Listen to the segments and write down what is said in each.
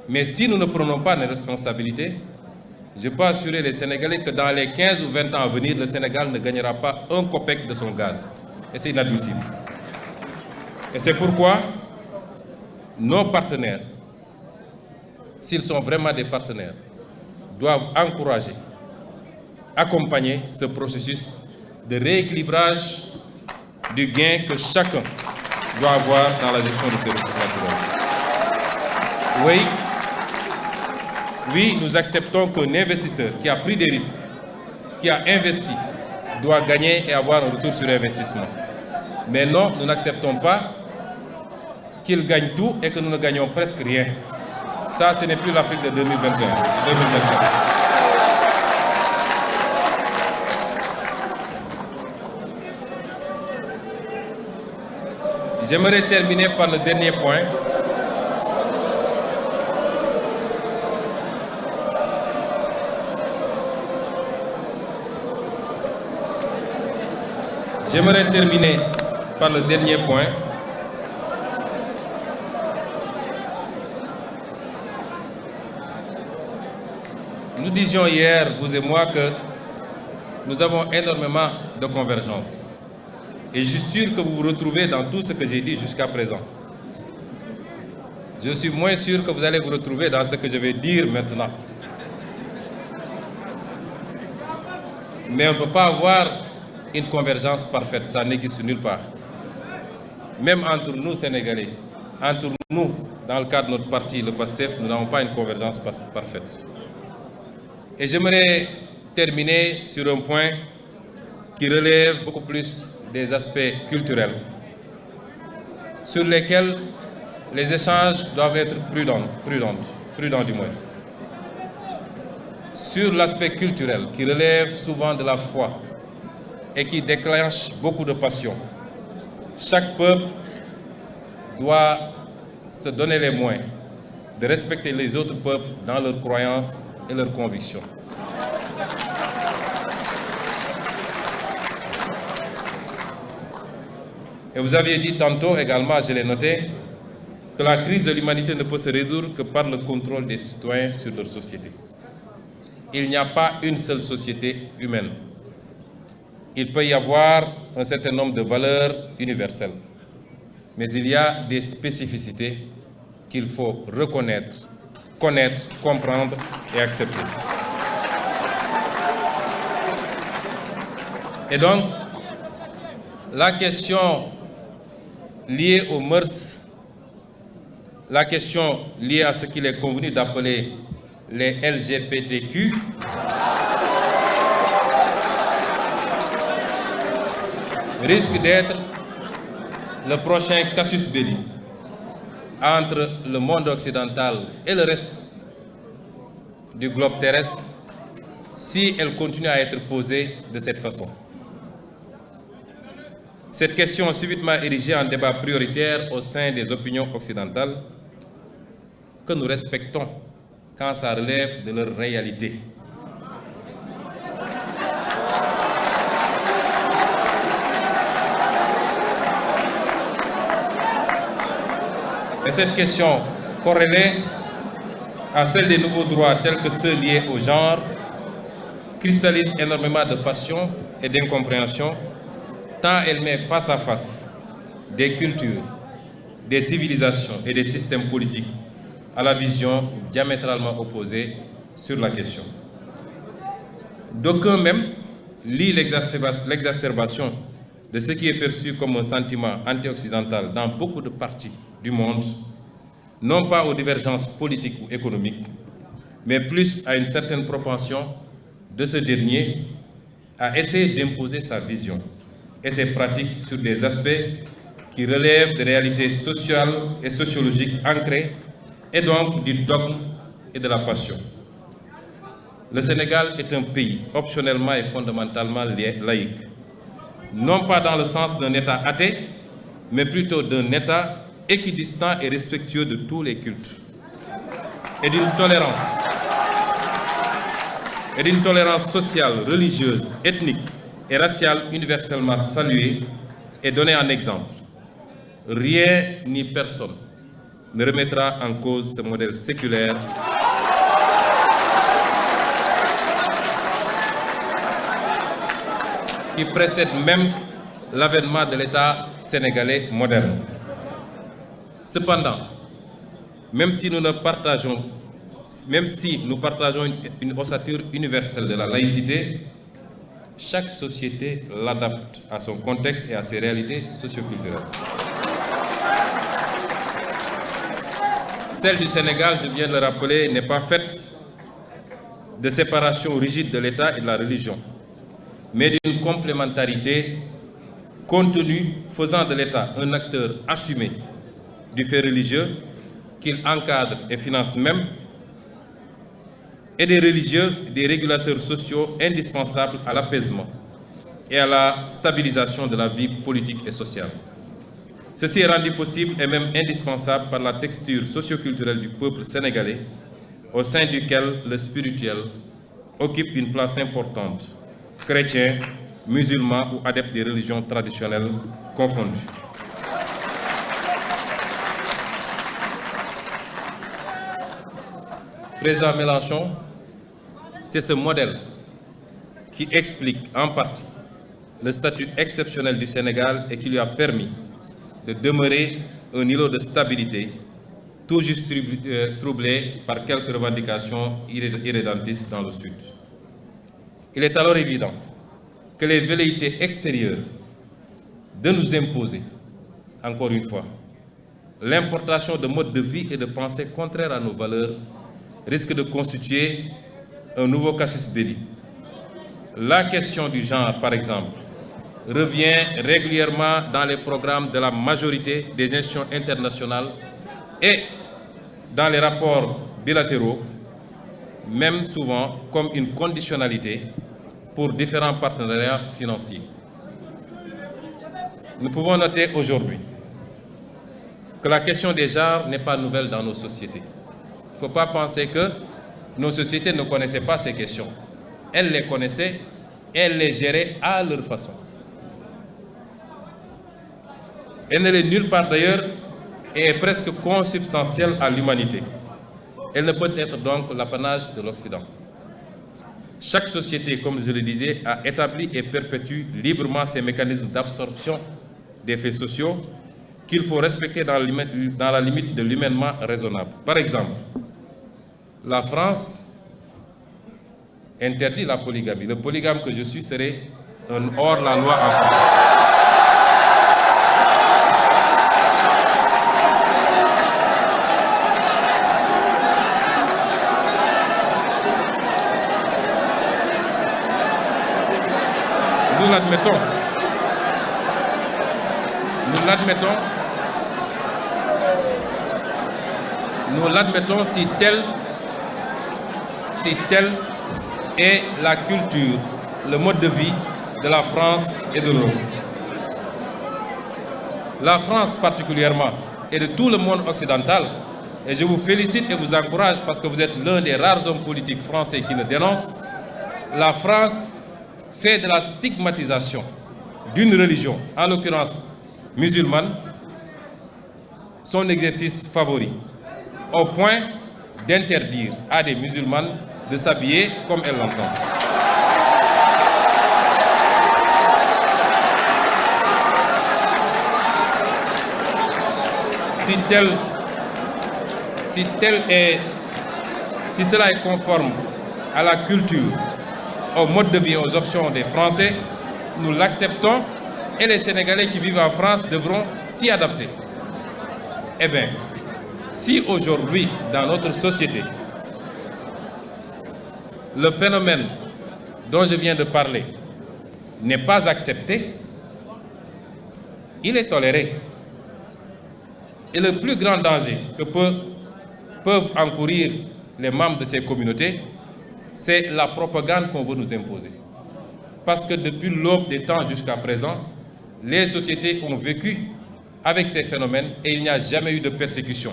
Mais si nous ne prenons pas nos responsabilités, je peux assurer les Sénégalais que dans les 15 ou 20 ans à venir, le Sénégal ne gagnera pas un copec de son gaz. Et c'est inadmissible. Et c'est pourquoi nos partenaires, s'ils sont vraiment des partenaires, doivent encourager, accompagner ce processus de rééquilibrage du gain que chacun doit avoir dans la gestion de ses ressources naturelles. Oui, nous acceptons qu'un investisseur qui a pris des risques, qui a investi, doit gagner et avoir un retour sur investissement. Mais non, nous n'acceptons pas qu'il gagne tout et que nous ne gagnons presque rien. Ça, ce n'est plus l'Afrique de 2021. J'aimerais terminer par le dernier point. J'aimerais terminer par le dernier point. Nous disions hier, vous et moi, que nous avons énormément de convergences. Et je suis sûr que vous vous retrouvez dans tout ce que j'ai dit jusqu'à présent. Je suis moins sûr que vous allez vous retrouver dans ce que je vais dire maintenant. Mais on ne peut pas avoir une convergence parfaite, ça n'existe nulle part. Même entre nous, Sénégalais, entre nous, dans le cadre de notre parti, le PASTEF, nous n'avons pas une convergence parfaite. Et j'aimerais terminer sur un point qui relève beaucoup plus des aspects culturels, sur lesquels les échanges doivent être prudents du moins. Sur l'aspect culturel, qui relève souvent de la foi et qui déclenche beaucoup de passion, chaque peuple doit se donner les moyens de respecter les autres peuples dans leurs croyances et leurs convictions. Et vous aviez dit tantôt également, je l'ai noté, que la crise de l'humanité ne peut se résoudre que par le contrôle des citoyens sur leur société. Il n'y a pas une seule société humaine. Il peut y avoir un certain nombre de valeurs universelles, mais il y a des spécificités qu'il faut reconnaître, connaître, comprendre et accepter. Et donc, la question liée aux mœurs, la question liée à ce qu'il est convenu d'appeler les LGBTQ, risque d'être le prochain casus belli entre le monde occidental et le reste du globe terrestre si elle continue à être posée de cette façon. Cette question subitement érigée en débat prioritaire au sein des opinions occidentales que nous respectons quand ça relève de leur réalité. Et cette question corrélée à celle des nouveaux droits tels que ceux liés au genre cristallise énormément de passion et d'incompréhension tant elle met face à face des cultures, des civilisations et des systèmes politiques à la vision diamétralement opposée sur la question. D'aucuns même lient l'exacerbation de ce qui est perçu comme un sentiment anti-occidental dans beaucoup de parties du monde, non pas aux divergences politiques ou économiques, mais plus à une certaine propension de ce dernier à essayer d'imposer sa vision et ses pratiques sur des aspects qui relèvent de réalités sociales et sociologiques ancrées et donc du dogme et de la passion. Le Sénégal est un pays optionnellement et fondamentalement laïque, non pas dans le sens d'un État athée, mais plutôt d'un État équidistant et respectueux de tous les cultes, et d'une tolérance sociale, religieuse, ethnique et raciale universellement saluée et donnée en exemple. Rien ni personne ne remettra en cause ce modèle séculaire qui précède même l'avènement de l'État sénégalais moderne. Cependant, même si nous partageons une ossature universelle de la laïcité, chaque société l'adapte à son contexte et à ses réalités socioculturelles. Celle du Sénégal, je viens de le rappeler, n'est pas faite de séparation rigide de l'État et de la religion, mais d'une complémentarité contenue faisant de l'État un acteur assumé du fait religieux qu'il encadre et finance même, et des religieux, des régulateurs sociaux indispensables à l'apaisement et à la stabilisation de la vie politique et sociale. Ceci est rendu possible et même indispensable par la texture socioculturelle du peuple sénégalais, au sein duquel le spirituel occupe une place importante, chrétiens, musulmans ou adeptes des religions traditionnelles confondues. Président Mélenchon, c'est ce modèle qui explique en partie le statut exceptionnel du Sénégal et qui lui a permis de demeurer un îlot de stabilité, tout juste troublé par quelques revendications irrédentistes dans le Sud. Il est alors évident que les velléités extérieures de nous imposer, encore une fois, l'importation de modes de vie et de pensée contraires à nos valeurs risque de constituer un nouveau casus belli. La question du genre, par exemple, revient régulièrement dans les programmes de la majorité des institutions internationales et dans les rapports bilatéraux, même souvent comme une conditionnalité pour différents partenariats financiers. Nous pouvons noter aujourd'hui que la question des genres n'est pas nouvelle dans nos sociétés. Il ne faut pas penser que nos sociétés ne connaissaient pas ces questions. Elles les connaissaient et elles les géraient à leur façon. Elle ne l'est nulle part d'ailleurs et est presque consubstantielle à l'humanité. Elle ne peut être donc l'apanage de l'Occident. Chaque société, comme je le disais, a établi et perpétue librement ses mécanismes d'absorption des faits sociaux qu'il faut respecter dans la limite de l'humainement raisonnable. Par exemple, la France interdit la polygamie. Le polygame que je suis serait un hors-la-loi en France. Nous l'admettons. Nous l'admettons si telle est la culture, le mode de vie de la France et de l'Europe. La France particulièrement et de tout le monde occidental, et je vous félicite et vous encourage parce que vous êtes l'un des rares hommes politiques français qui le dénoncent, la France fait de la stigmatisation d'une religion, en l'occurrence musulmane, son exercice favori, au point d'interdire à des musulmanes de s'habiller comme elles l'entendent. Si cela est conforme à la culture, au mode de vie, aux options des Français, nous l'acceptons et les Sénégalais qui vivent en France devront s'y adapter. Eh bien, si aujourd'hui, dans notre société, le phénomène dont je viens de parler n'est pas accepté, il est toléré. Et le plus grand danger que peuvent encourir les membres de ces communautés, c'est la propagande qu'on veut nous imposer. Parce que depuis l'aube des temps jusqu'à présent, les sociétés ont vécu avec ces phénomènes et il n'y a jamais eu de persécution,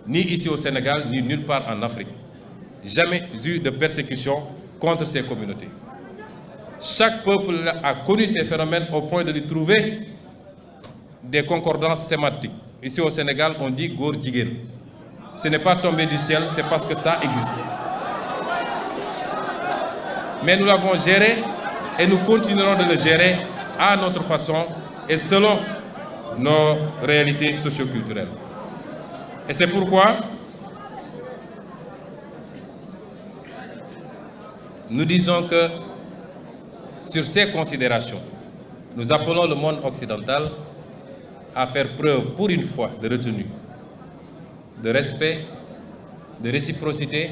ni ici au Sénégal, ni nulle part en Afrique. Jamais eu de persécution contre ces communautés. Chaque peuple a connu ces phénomènes au point de lui trouver des concordances sémantiques. Ici au Sénégal, on dit Góor Jigéen. ce n'est pas tombé du ciel, c'est parce que ça existe. Mais nous l'avons géré et nous continuerons de le gérer à notre façon et selon nos réalités socioculturelles. Et c'est pourquoi nous disons que sur ces considérations, nous appelons le monde occidental à faire preuve pour une fois de retenue, de respect, de réciprocité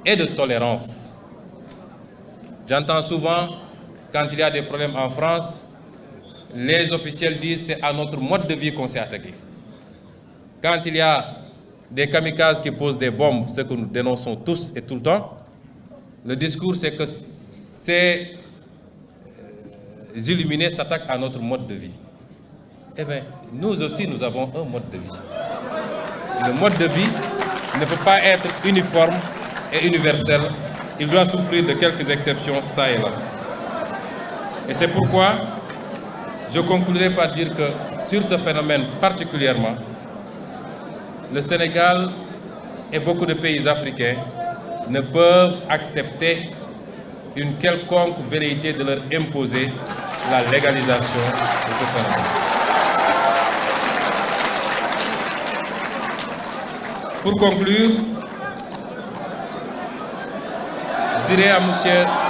et de tolérance. J'entends souvent, quand il y a des problèmes en France, les officiels disent que c'est à notre mode de vie qu'on s'est attaqué. Quand il y a des kamikazes qui posent des bombes, ce que nous dénonçons tous et tout le temps, le discours c'est que ces illuminés s'attaquent à notre mode de vie. Eh bien, nous aussi, nous avons un mode de vie. Le mode de vie ne peut pas être uniforme et universel. Il doit souffrir de quelques exceptions, ça et là. Et c'est pourquoi je conclurai par dire que sur ce phénomène particulièrement, le Sénégal et beaucoup de pays africains ne peuvent accepter une quelconque velléité de leur imposer la légalisation de ce phénomène. Pour conclure, je dirais à M.